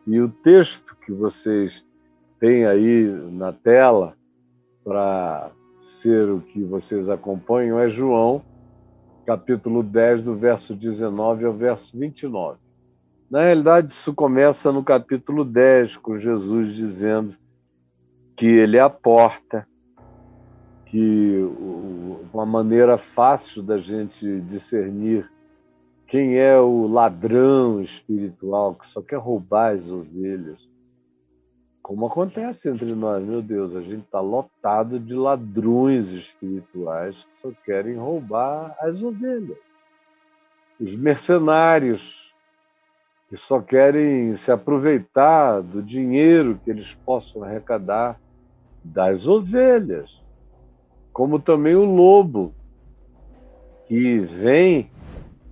E o texto que vocês têm aí na tela para ser o que vocês acompanham é João, capítulo 10, do verso 19 ao verso 29. Na realidade, isso começa no capítulo 10, com Jesus dizendo que ele é a porta, que uma maneira fácil da gente discernir quem é o ladrão espiritual que só quer roubar as ovelhas. Como acontece entre nós, meu Deus, a gente está lotado de ladrões espirituais que só querem roubar as ovelhas. Os mercenários que só querem se aproveitar do dinheiro que eles possam arrecadar das ovelhas. Como também o lobo, que vem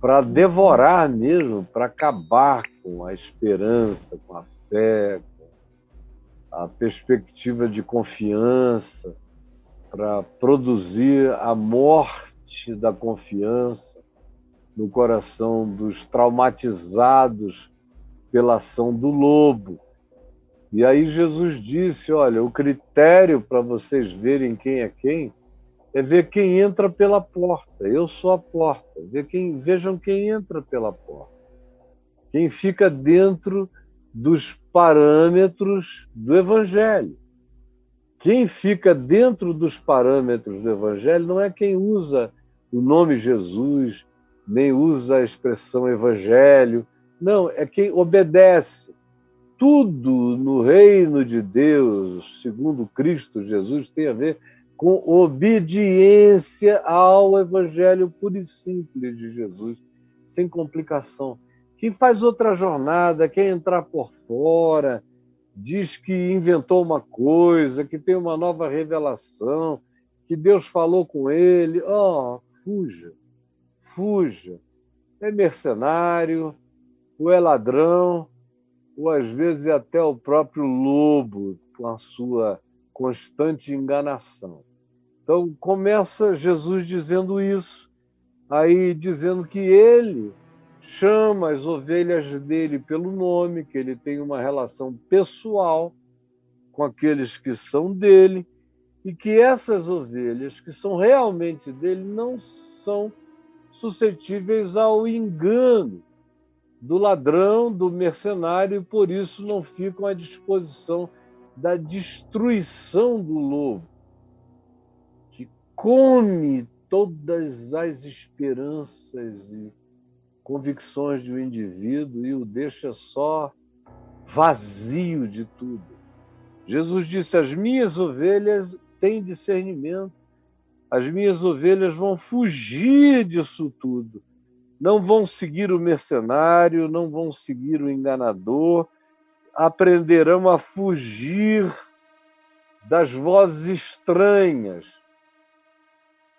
para devorar mesmo, para acabar com a esperança, com a fé, a perspectiva de confiança, para produzir a morte da confiança no coração dos traumatizados pela ação do lobo. E aí Jesus disse, olha, o critério para vocês verem quem é ver quem entra pela porta. Eu sou a porta. Vejam quem entra pela porta. Quem fica dentro dos parâmetros do Evangelho. Quem fica dentro dos parâmetros do Evangelho não é quem usa o nome Jesus, nem usa a expressão Evangelho. Não, é quem obedece. Tudo no reino de Deus, segundo Cristo Jesus, tem a ver com obediência ao Evangelho puro e simples de Jesus, sem complicação. Quem faz outra jornada, quer entrar por fora, diz que inventou uma coisa, que tem uma nova revelação, que Deus falou com ele, fuja, fuja. É mercenário, ou é ladrão, ou às vezes até o próprio lobo, com a sua constante enganação. Então começa Jesus dizendo isso, aí dizendo que ele chama as ovelhas dele pelo nome, que ele tem uma relação pessoal com aqueles que são dele, e que essas ovelhas que são realmente dele não são suscetíveis ao engano do ladrão, do mercenário, e por isso não ficam à disposição da destruição do lobo, que come todas as esperanças e convicções de um indivíduo e o deixa só vazio de tudo. Jesus disse, as minhas ovelhas têm discernimento, as minhas ovelhas vão fugir disso tudo. Não vão seguir o mercenário, não vão seguir o enganador, aprenderão a fugir das vozes estranhas,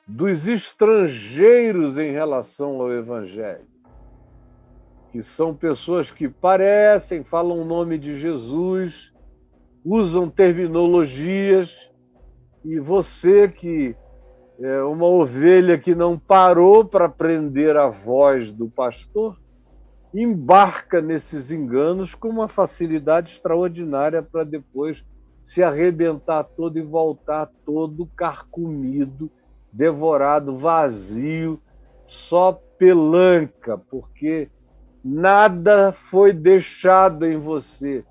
dos estrangeiros em relação ao Evangelho, que são pessoas que parecem, falam o nome de Jesus, usam terminologias, e você que é uma ovelha que não parou para aprender a voz do pastor, embarca nesses enganos com uma facilidade extraordinária para depois se arrebentar todo e voltar todo carcomido, devorado, vazio, só pelanca, porque nada foi deixado em você.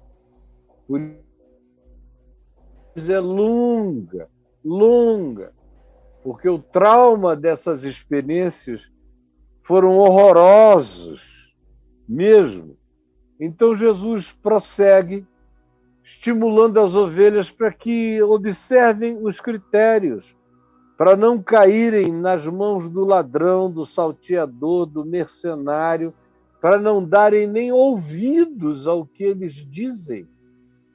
Por isso é longa, longa, porque o trauma dessas experiências foram horrorosos mesmo. Então Jesus prossegue, estimulando as ovelhas para que observem os critérios, para não caírem nas mãos do ladrão, do salteador, do mercenário, para não darem nem ouvidos ao que eles dizem,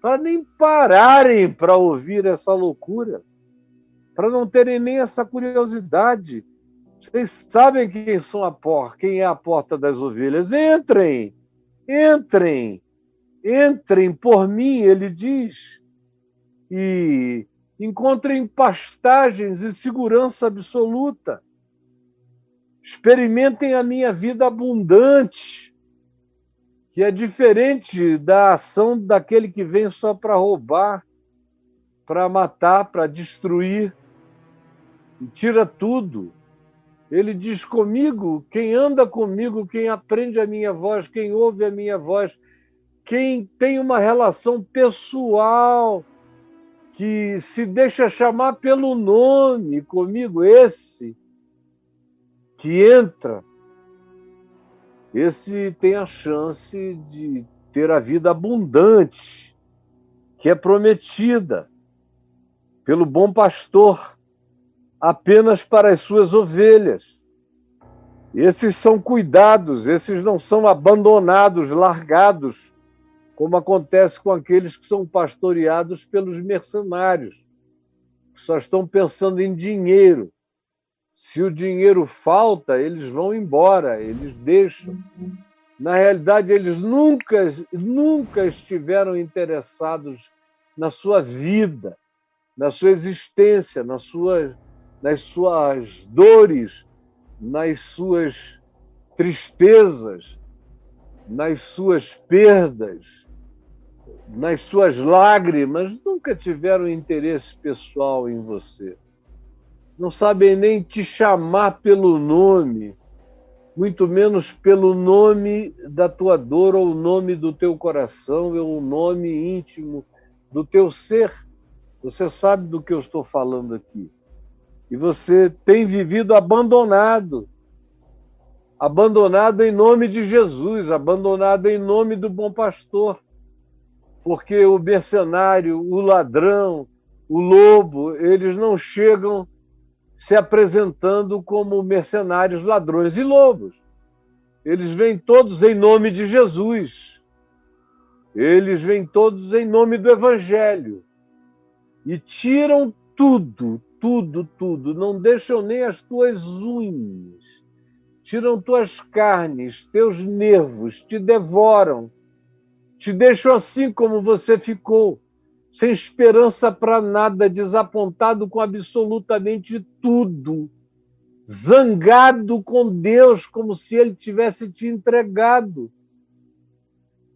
para nem pararem para ouvir essa loucura, para não terem nem essa curiosidade. Vocês sabem quem é a porta das ovelhas. Entrem, entrem, entrem por mim, ele diz, e encontrem pastagens e segurança absoluta. Experimentem a minha vida abundante, que é diferente da ação daquele que vem só para roubar, para matar, para destruir, e tira tudo. Ele diz comigo, quem anda comigo, quem aprende a minha voz, quem ouve a minha voz, quem tem uma relação pessoal, que se deixa chamar pelo nome comigo, esse que entra, esse tem a chance de ter a vida abundante, que é prometida pelo bom pastor, apenas para as suas ovelhas. Esses são cuidados, esses não são abandonados, largados, como acontece com aqueles que são pastoreados pelos mercenários, que só estão pensando em dinheiro. Se o dinheiro falta, eles vão embora, eles deixam. Na realidade, eles nunca estiveram interessados na sua vida, na sua existência, nas suas dores, nas suas tristezas, nas suas perdas, nas suas lágrimas, nunca tiveram interesse pessoal em você. Não sabem nem te chamar pelo nome, muito menos pelo nome da tua dor, ou o nome do teu coração, ou o nome íntimo do teu ser. Você sabe do que eu estou falando aqui. E você tem vivido abandonado em nome de Jesus, abandonado em nome do bom pastor. Porque o mercenário, o ladrão, o lobo, eles não chegam se apresentando como mercenários, ladrões e lobos. Eles vêm todos em nome de Jesus. Eles vêm todos em nome do Evangelho. E tiram tudo, tudo, tudo. Não deixam nem as tuas unhas. Tiram tuas carnes, teus nervos, te devoram. Te deixam assim como você ficou, sem esperança para nada, desapontado com absolutamente tudo, zangado com Deus, como se Ele tivesse te entregado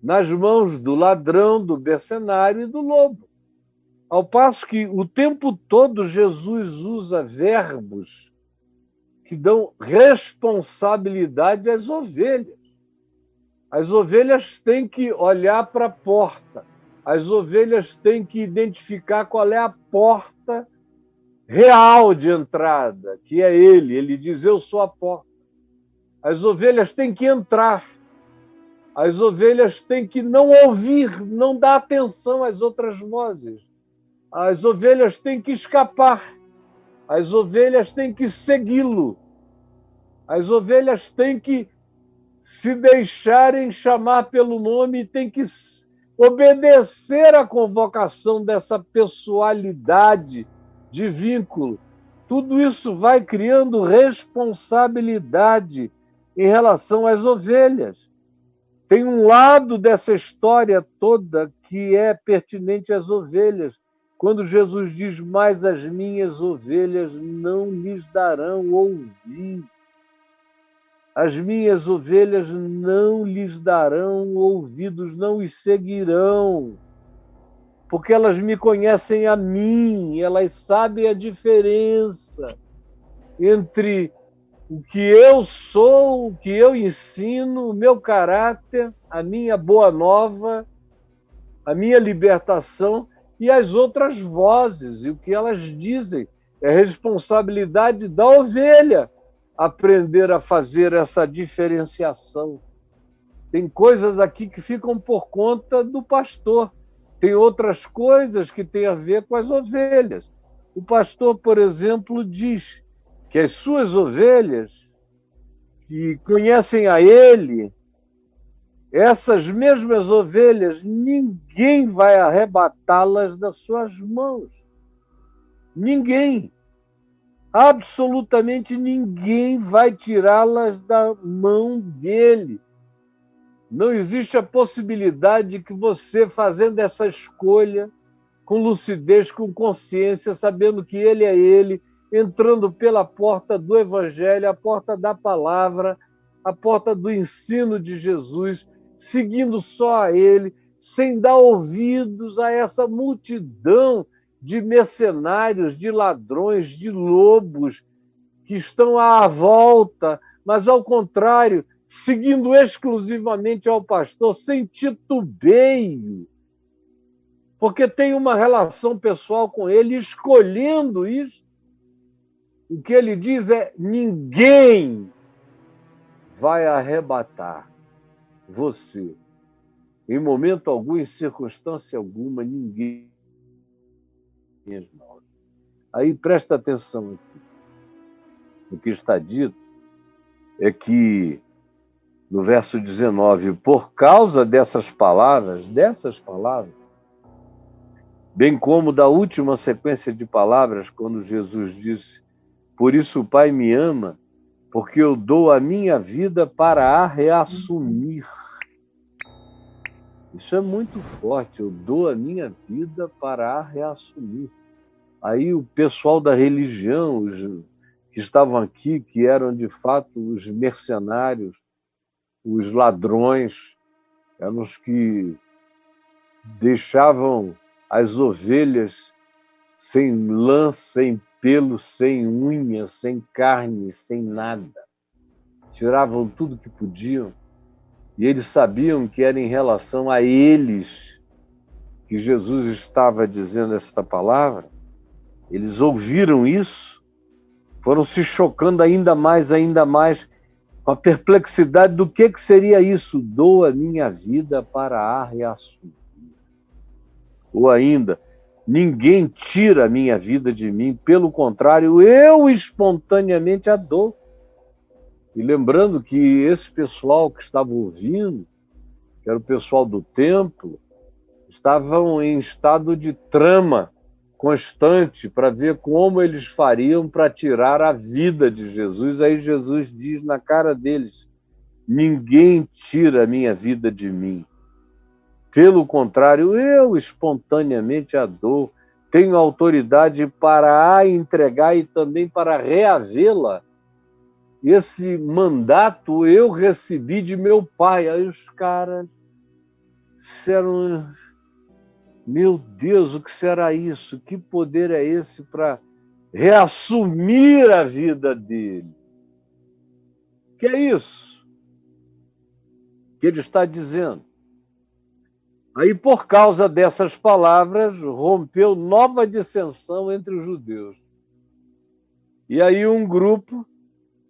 nas mãos do ladrão, do mercenário e do lobo. Ao passo que o tempo todo Jesus usa verbos que dão responsabilidade às ovelhas. As ovelhas têm que olhar para a porta. As ovelhas têm que identificar qual é a porta real de entrada, que é Ele. Ele diz, eu sou a porta. As ovelhas têm que entrar. As ovelhas têm que não ouvir, não dar atenção às outras vozes. As ovelhas têm que escapar. As ovelhas têm que segui-lo. As ovelhas têm que se deixarem chamar pelo nome e têm que obedecer à convocação dessa pessoalidade de vínculo. Tudo isso vai criando responsabilidade em relação às ovelhas. Tem um lado dessa história toda que é pertinente às ovelhas. Quando Jesus diz, mas as minhas ovelhas não lhes darão ouvido. As minhas ovelhas não lhes darão ouvidos, não os seguirão, porque elas me conhecem a mim, elas sabem a diferença entre o que eu sou, o que eu ensino, o meu caráter, a minha boa nova, a minha libertação e as outras vozes, e o que elas dizem. É responsabilidade da ovelha aprender a fazer essa diferenciação. Tem coisas aqui que ficam por conta do pastor. Tem outras coisas que têm a ver com as ovelhas. O pastor, por exemplo, diz que as suas ovelhas, que conhecem a ele, essas mesmas ovelhas, ninguém vai arrebatá-las das suas mãos. Ninguém. Absolutamente ninguém vai tirá-las da mão dele. Não existe a possibilidade de que você, fazendo essa escolha, com lucidez, com consciência, sabendo que ele é ele, entrando pela porta do Evangelho, a porta da palavra, a porta do ensino de Jesus, seguindo só a ele, sem dar ouvidos a essa multidão de mercenários, de ladrões, de lobos que estão à volta, mas, ao contrário, seguindo exclusivamente ao pastor, sem titubeio, porque tem uma relação pessoal com ele, escolhendo isso. O que ele diz é: ninguém vai arrebatar você, em momento algum, em circunstância alguma, ninguém. Aí presta atenção aqui. O que está dito é que, no verso 19, por causa dessas palavras, bem como da última sequência de palavras, quando Jesus disse: por isso o Pai me ama, porque eu dou a minha vida para a reassumir. Isso é muito forte, eu dou a minha vida para a reassumir. Aí o pessoal da religião, os que estavam aqui, que eram de fato os mercenários, os ladrões, eram os que deixavam as ovelhas sem lã, sem pelo, sem unha, sem carne, sem nada. Tiravam tudo que podiam. E eles sabiam que era em relação a eles que Jesus estava dizendo esta palavra. Eles ouviram isso, foram se chocando ainda mais, com a perplexidade do que seria isso. Dou a minha vida para a reassumir. Ou ainda, ninguém tira a minha vida de mim, pelo contrário, eu espontaneamente a dou. E lembrando que esse pessoal que estava ouvindo, que era o pessoal do templo, estavam em estado de trama constante para ver como eles fariam para tirar a vida de Jesus. Aí Jesus diz na cara deles: ninguém tira a minha vida de mim. Pelo contrário, eu espontaneamente a dou. Tenho autoridade para a entregar e também para reavê-la. Esse mandato eu recebi de meu pai. Aí os caras disseram: meu Deus, o que será isso? Que poder é esse para reassumir a vida dele? Que é isso que ele está dizendo? Aí, por causa dessas palavras, rompeu nova dissensão entre os judeus. E aí um grupo,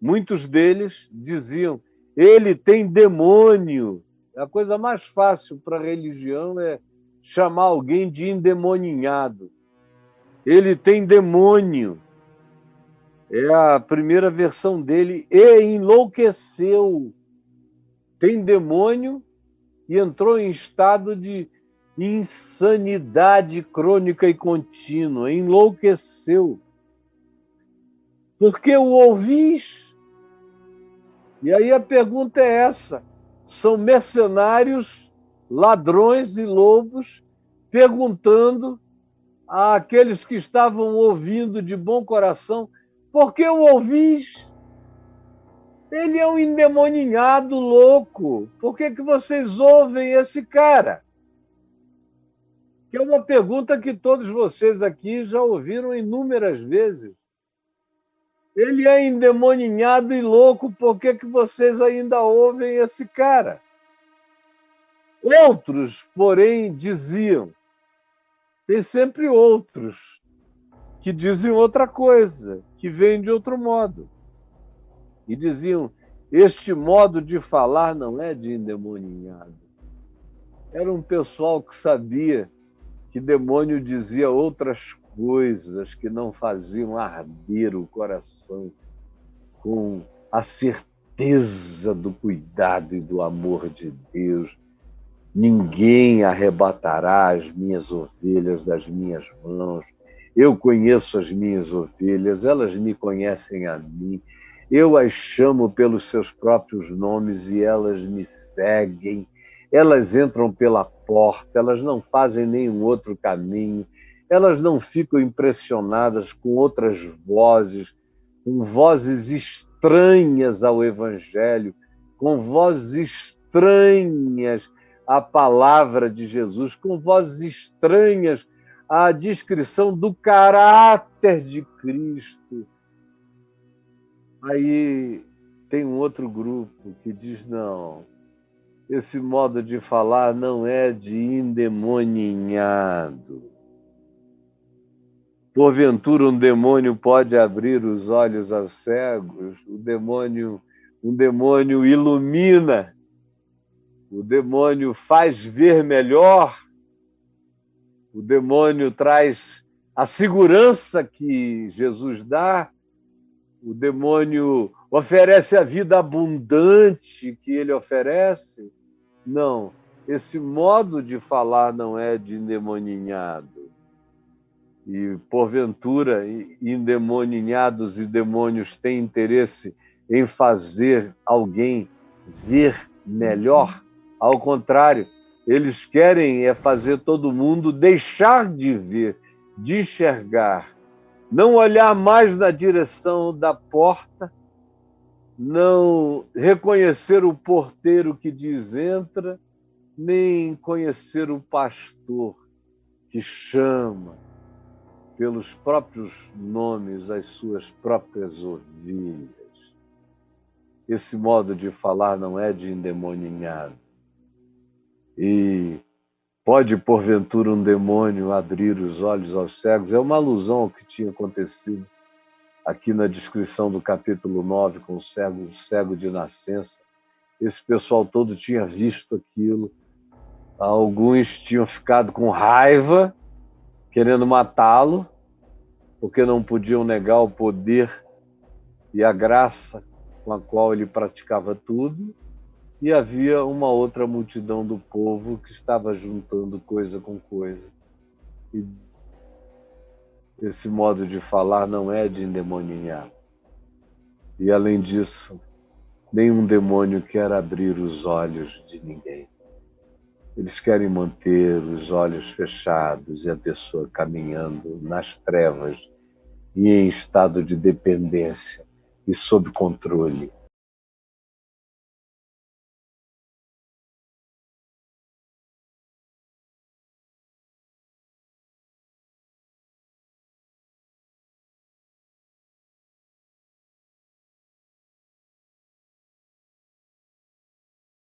muitos deles, diziam: ele tem demônio. A coisa mais fácil para a religião é chamar alguém de endemoninhado. Ele tem demônio. É a primeira versão dele. E enlouqueceu. Tem demônio e entrou em estado de insanidade crônica e contínua. Enlouqueceu. Porque o ouvis? E aí a pergunta é essa: são mercenários, ladrões e lobos perguntando àqueles que estavam ouvindo de bom coração: por que o ouvis? Ele é um endemoninhado louco. Por que vocês ouvem esse cara? Que é uma pergunta que todos vocês aqui já ouviram inúmeras vezes. Ele é endemoninhado e louco, por que vocês ainda ouvem esse cara? Outros, porém, diziam, tem sempre outros que dizem outra coisa, que vêm de outro modo. E diziam: este modo de falar não é de endemoninhado. Era um pessoal que sabia que demônio dizia outras coisas que não faziam arder o coração com a certeza do cuidado e do amor de Deus. Ninguém arrebatará as minhas ovelhas das minhas mãos. Eu conheço as minhas ovelhas, elas me conhecem a mim. Eu as chamo pelos seus próprios nomes e elas me seguem. Elas entram pela porta, elas não fazem nenhum outro caminho. Elas não ficam impressionadas com outras vozes, com vozes estranhas ao Evangelho, com vozes estranhas à palavra de Jesus, com vozes estranhas à descrição do caráter de Cristo. Aí tem um outro grupo que diz, não, esse modo de falar não é de endemoninhado. Porventura um demônio pode abrir os olhos aos cegos? Um demônio ilumina, o demônio faz ver melhor, o demônio traz a segurança que Jesus dá, o demônio oferece a vida abundante que ele oferece. Não, esse modo de falar não é de endemoninhado. E, porventura, endemoninhados e demônios têm interesse em fazer alguém ver melhor. Ao contrário, eles querem fazer todo mundo deixar de ver, de enxergar, não olhar mais na direção da porta, não reconhecer o porteiro que diz entra, nem conhecer o pastor que chama pelos próprios nomes as suas próprias ovelhas. Esse modo de falar não é de endemoninhado. E pode, porventura, um demônio abrir os olhos aos cegos? É uma alusão ao que tinha acontecido aqui na descrição do capítulo 9, com o cego de nascença. Esse pessoal todo tinha visto aquilo. Alguns tinham ficado com raiva, querendo matá-lo, porque não podiam negar o poder e a graça com a qual ele praticava tudo. E havia uma outra multidão do povo que estava juntando coisa com coisa. E esse modo de falar não é de endemoninhar. E, além disso, nenhum demônio quer abrir os olhos de ninguém. Eles querem manter os olhos fechados e a pessoa caminhando nas trevas e em estado de dependência e sob controle.